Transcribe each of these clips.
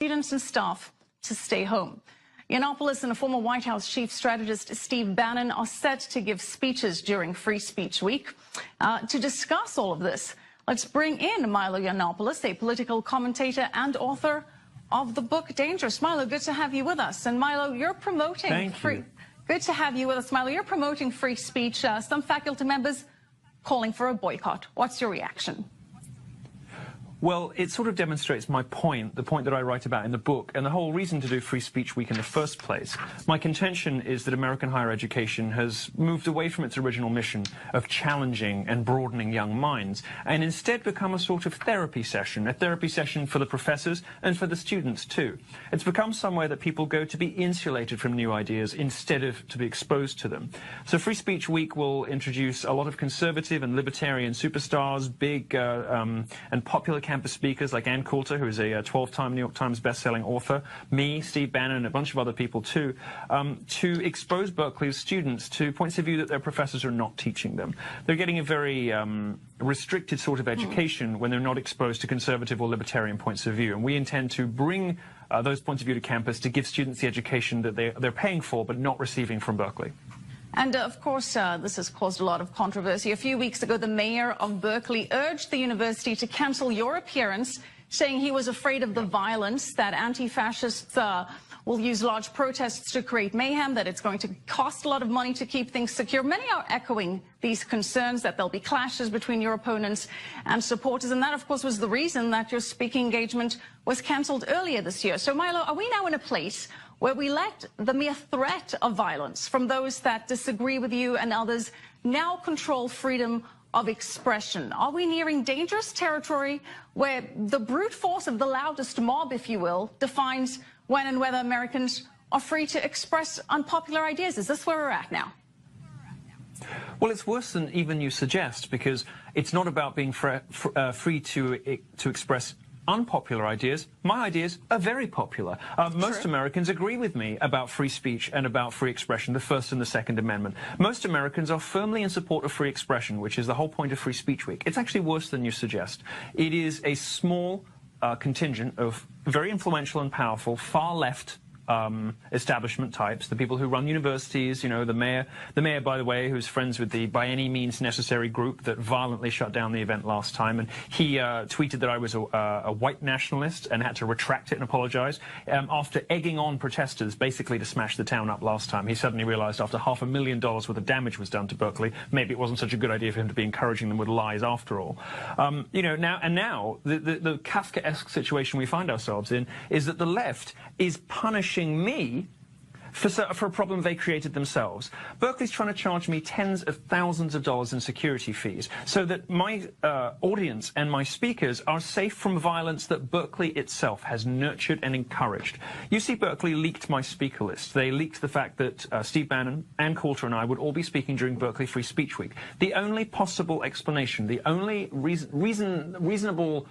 students and staff to stay home. Yiannopoulos and a former White House chief strategist Steve Bannon are set to give speeches during Free Speech Week. To discuss all of this, let's bring in Milo Yiannopoulos, a political commentator and author of the book Dangerous. Milo, good to have you with us. And Milo, you're promoting Good to have you with us, Milo. You're promoting free speech. Some faculty members calling for a boycott. What's your reaction? Well, it sort of demonstrates my point, the point that I write about in the book, and the whole reason to do Free Speech Week in the first place. My contention is that American higher education has moved away from its original mission of challenging and broadening young minds, and instead become a sort of therapy session, a therapy session for the professors and for the students too. It's become somewhere that people go to be insulated from new ideas instead of to be exposed to them. So Free Speech Week will introduce a lot of conservative and libertarian superstars, big and popular campus speakers like Ann Coulter, who is a 12-time New York Times best-selling author, me, Steve Bannon, and a bunch of other people too, to expose Berkeley's students to points of view that their professors are not teaching them. They're getting a very restricted sort of education when they're not exposed to conservative or libertarian points of view. And we intend to bring those points of view to campus to give students the education that they're paying for but not receiving from Berkeley. And, of course, this has caused a lot of controversy. A few weeks ago, the mayor of Berkeley urged the university to cancel your appearance, saying he was afraid of the violence, that anti-fascists will use large protests to create mayhem, that it's going to cost a lot of money to keep things secure. Many are echoing these concerns that there'll be clashes between your opponents and supporters. And that, of course, was the reason that your speaking engagement was cancelled earlier this year. So, Milo, are we now in a place where we let the mere threat of violence from those that disagree with you and others now control freedom of expression? Are we nearing dangerous territory where the brute force of the loudest mob, if you will, defines when and whether Americans are free to express unpopular ideas? Is this where we're at now? Well, it's worse than even you suggest, because it's not about being free to express unpopular ideas. My ideas are very popular. Most Americans agree with me about free speech and about free expression, the First and the Second Amendment. Most Americans are firmly in support of free expression, which is the whole point of Free Speech Week. It's actually worse than you suggest. It is a small contingent of very influential and powerful far left establishment types, the people who run universities, you know, the mayor, by the way, who's friends with the By Any Means Necessary group that violently shut down the event last time. And he tweeted that I was a white nationalist and had to retract it and apologize after egging on protesters basically to smash the town up last time. He suddenly realized after $500,000 worth of damage was done to Berkeley, maybe it wasn't such a good idea for him to be encouraging them with lies after all. You know, now the Kafkaesque situation we find ourselves in is that the left is punishing me for a problem they created themselves. Berkeley's trying to charge me tens of thousands of dollars in security fees so that my audience and my speakers are safe from violence that Berkeley itself has nurtured and encouraged. UC Berkeley leaked my speaker list. They leaked the fact that Steve Bannon, Ann Coulter and I would all be speaking during Berkeley Free Speech Week. The only possible explanation, the only reasonable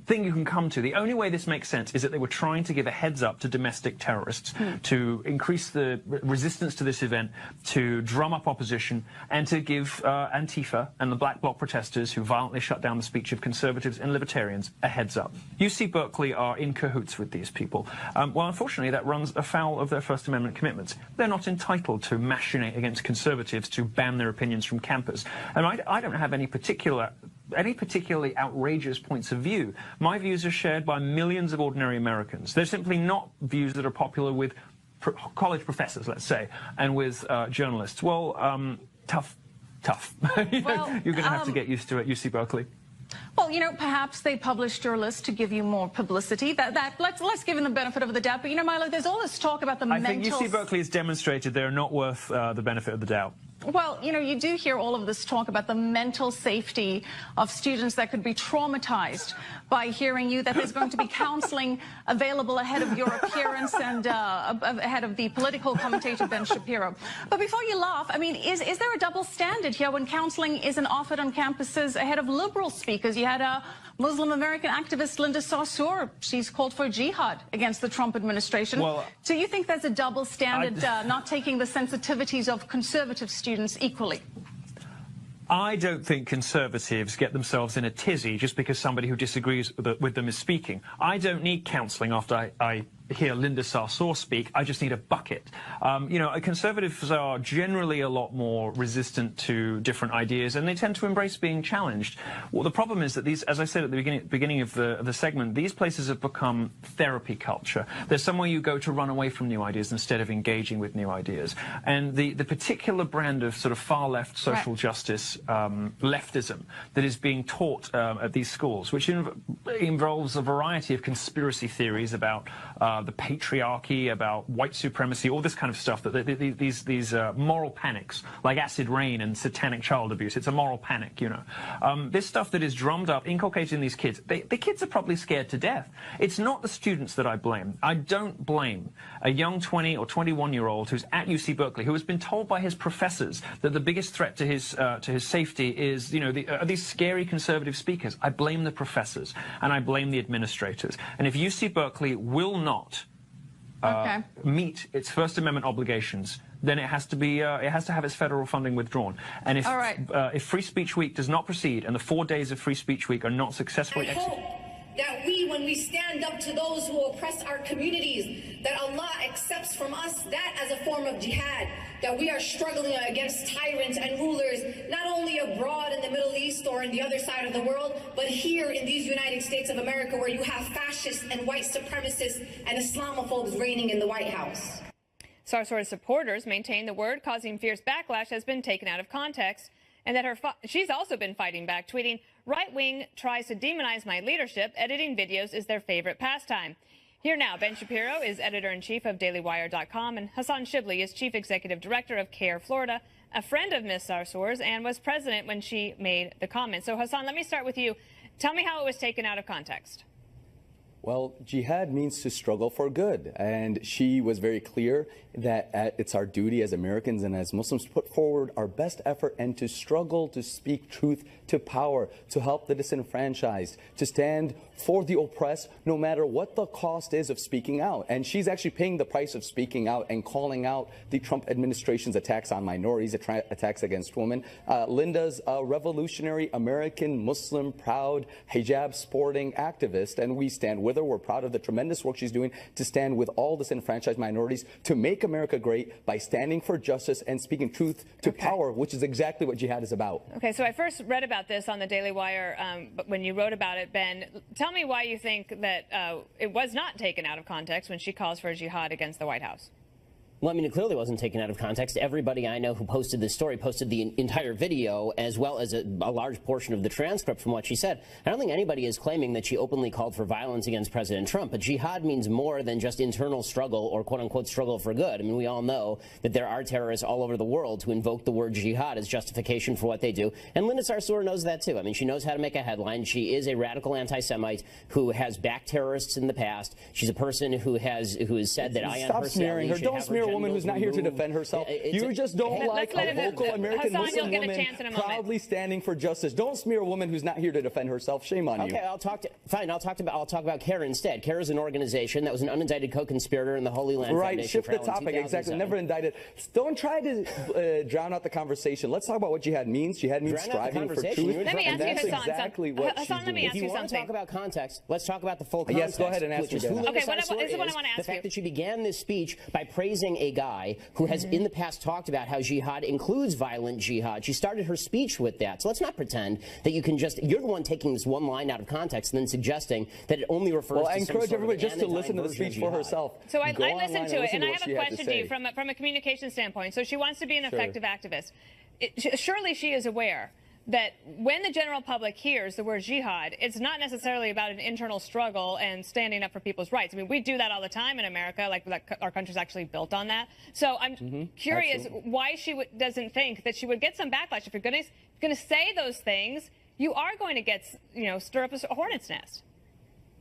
thing you can come to, the only way this makes sense is that they were trying to give a heads up to domestic terrorists to increase the resistance to this event, to drum up opposition, and to give Antifa and the Black Bloc protesters who violently shut down the speech of conservatives and libertarians a heads up. UC Berkeley are in cahoots with these people. Well, unfortunately, that runs afoul of their First Amendment commitments. They're not entitled to machinate against conservatives to ban their opinions from campus. And I don't have any particularly outrageous points of view. My views are shared by millions of ordinary Americans. They're simply not views that are popular with college professors, let's say, and with journalists. Well, tough. You're going to have to get used to it, UC Berkeley. Well, you know, perhaps they published your list to give you more publicity. Let's give them the benefit of the doubt. But, you know, Milo, there's all this talk about the mental... I think UC Berkeley has demonstrated they're not worth the benefit of the doubt. Well, you know, you do hear all of this talk about the mental safety of students that could be traumatized by hearing you, that there's going to be counseling available ahead of your appearance and ahead of the political commentator Ben Shapiro. But before you laugh, I mean, is there a double standard here when counseling isn't offered on campuses ahead of liberal speakers? You had a Muslim American activist, Linda Sarsour. She's called for jihad against the Trump administration. Well, do you think there's a double standard, not taking the sensitivities of conservative students equally? I don't think conservatives get themselves in a tizzy just because somebody who disagrees with them is speaking. I don't need counselling after I hear Linda Sarsour speak. I just need a bucket. You know, conservatives are generally a lot more resistant to different ideas, and they tend to embrace being challenged. Well, the problem is that these, as I said at the beginning of the segment, these places have become therapy culture. There's somewhere you go to run away from new ideas instead of engaging with new ideas. And the particular brand of sort of far-left social justice leftism that is being taught at these schools, which involves a variety of conspiracy theories about the patriarchy, about white supremacy, all this kind of stuff, that these moral panics, like acid rain and satanic child abuse. It's a moral panic, you know. This stuff that is drummed up, inculcated in these kids, the kids are probably scared to death. It's not the students that I blame. I don't blame a young 20 or 21-year-old who's at UC Berkeley, who has been told by his professors that the biggest threat to his safety is, you know, these scary conservative speakers. I blame the professors, and I blame the administrators. And if UC Berkeley will not meet its First Amendment obligations, then it has to be it has to have its federal funding withdrawn. And if Free Speech Week does not proceed and the 4 days of Free Speech Week are not successfully executed, that when we stand up to those who oppress our communities, that Allah accepts from us that as a form of jihad, that we are struggling against tyrants and rulers, not only abroad in the Middle East or in the other side of the world, but here in these United States of America, where you have fascists and white supremacists and Islamophobes reigning in the White House. Sarsour's supporters maintain the word causing fierce backlash has been taken out of context, and that she's also been fighting back, tweeting, "Right wing tries to demonize my leadership. Editing videos is their favorite pastime." Here now, Ben Shapiro is editor-in-chief of DailyWire.com, and Hassan Shibli is chief executive director of CARE Florida, a friend of Ms. Sarsour's, and was president when she made the comment. So, Hassan, let me start with you. Tell me how it was taken out of context. Well, jihad means to struggle for good, and she was very clear that it's our duty as Americans and as Muslims to put forward our best effort and to struggle to speak truth to power, to help the disenfranchised, to stand for the oppressed, no matter what the cost is of speaking out. And she's actually paying the price of speaking out and calling out the Trump administration's attacks on minorities, attacks against women. Linda's a revolutionary American Muslim, proud, hijab sporting activist, and we stand with her. We're proud of the tremendous work she's doing to stand with all disenfranchised minorities to make America great by standing for justice and speaking truth to power, which is exactly what jihad is about. Okay, so I first read about this on the Daily Wire when you wrote about it, Ben. Tell me why you think that it was not taken out of context when she calls for jihad against the White House. Well, I mean, it clearly wasn't taken out of context. Everybody I know who posted this story posted the entire video as well as a large portion of the transcript from what she said. I don't think anybody is claiming that she openly called for violence against President Trump, but jihad means more than just internal struggle or quote-unquote struggle for good. I mean, we all know that there are terrorists all over the world who invoke the word jihad as justification for what they do, and Linda Sarsour knows that too. I mean, she knows how to make a headline. She is a radical anti-Semite who has backed terrorists in the past. She's a person who has said that I Stop smearing her. Don't smear a woman who's not here to defend herself. You just don't like a vocal American Muslim woman proudly standing for justice. Don't smear a woman who's not here to defend herself. Shame on you. Okay, I'll talk about CARE instead. CARE is an organization that was an unindicted co-conspirator in the Holy Land Foundation. Right, shift the topic. Exactly. Never indicted. Don't try to drown out the conversation. Let's talk about what jihad means. Jihad means striving for truth. Let me ask you, Hassan. Exactly what she's doing. If you want to talk about context, let's talk about the full context. Yes, go ahead and ask me. Okay, this is what I want to ask you. The fact that she began this speech by praising a guy who has in the past talked about how jihad includes violent jihad. She started her speech with that. So let's not pretend that you can you're the one taking this one line out of context and then suggesting that it only refers to I encourage everybody just to listen to the speech for herself. So I listened to it, and I have a question to you from a communication standpoint. So she wants to be an effective activist. Surely she is aware that when the general public hears the word jihad, it's not necessarily about an internal struggle and standing up for people's rights. I mean, we do that all the time in America, like our country's actually built on that. So I'm curious why she doesn't think that she would get some backlash. If you're going to say those things, you are going to get, stir up a hornet's nest.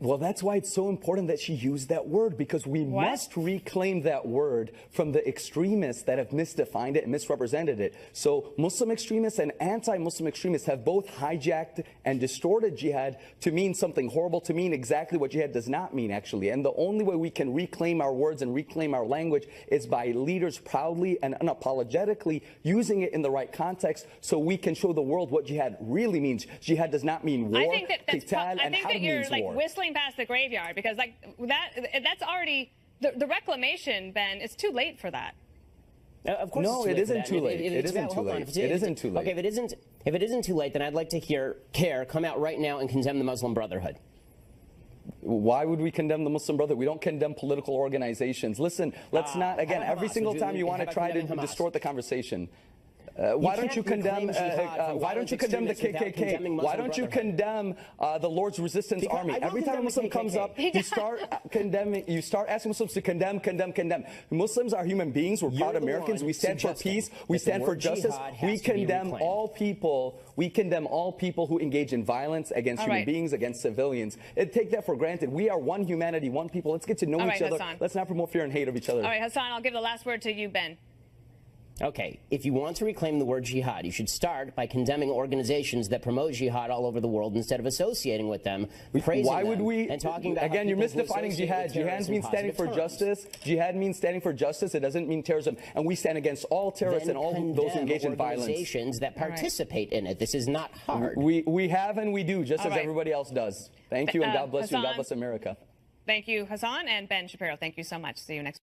Well, that's why it's so important that she used that word, because we must reclaim that word from the extremists that have misdefined it and misrepresented it. So Muslim extremists and anti-Muslim extremists have both hijacked and distorted jihad to mean something horrible, to mean exactly what jihad does not mean, actually. And the only way we can reclaim our words and reclaim our language is by leaders proudly and unapologetically using it in the right context, so we can show the world what jihad really means. Jihad does not mean war, I think that you're like war. Whistling past the graveyard, because like that's already the reclamation, Ben. It's too late for that. Of course, no, it isn't too late. It isn't too late. It isn't too late. Okay, if it isn't too late, then I'd like to hear CARE come out right now and condemn the Muslim Brotherhood. Why would we condemn the Muslim Brotherhood? We don't condemn political organizations. Listen, let's not, again, every single time you want to try to distort the conversation. Why don't you condemn the KKK? Why don't you condemn the Lord's Resistance Army? Every time a Muslim comes up, you start asking Muslims to condemn. Muslims are human beings. We're proud Americans. We stand for peace. We stand for justice. We condemn all people. We condemn all people who engage in violence against human beings, against civilians. Take that for granted. We are one humanity, one people. Let's get to know each other. Let's not promote fear and hate of each other. All right, Hassan, I'll give the last word to you, Ben. Okay, if you want to reclaim the word jihad, you should start by condemning organizations that promote jihad all over the world instead of associating with them, praising them, and talking about again, you're misdefining jihad. Jihad means standing for justice. Jihad means standing for justice. It doesn't mean terrorism. And we stand against all terrorists and all those who engage in violence. Organizations that participate in it. This is not hard. We have and we do, just as everybody else does. Thank you, and God bless you, and God bless America. Thank you, Hassan, and Ben Shapiro. Thank you so much. See you next week.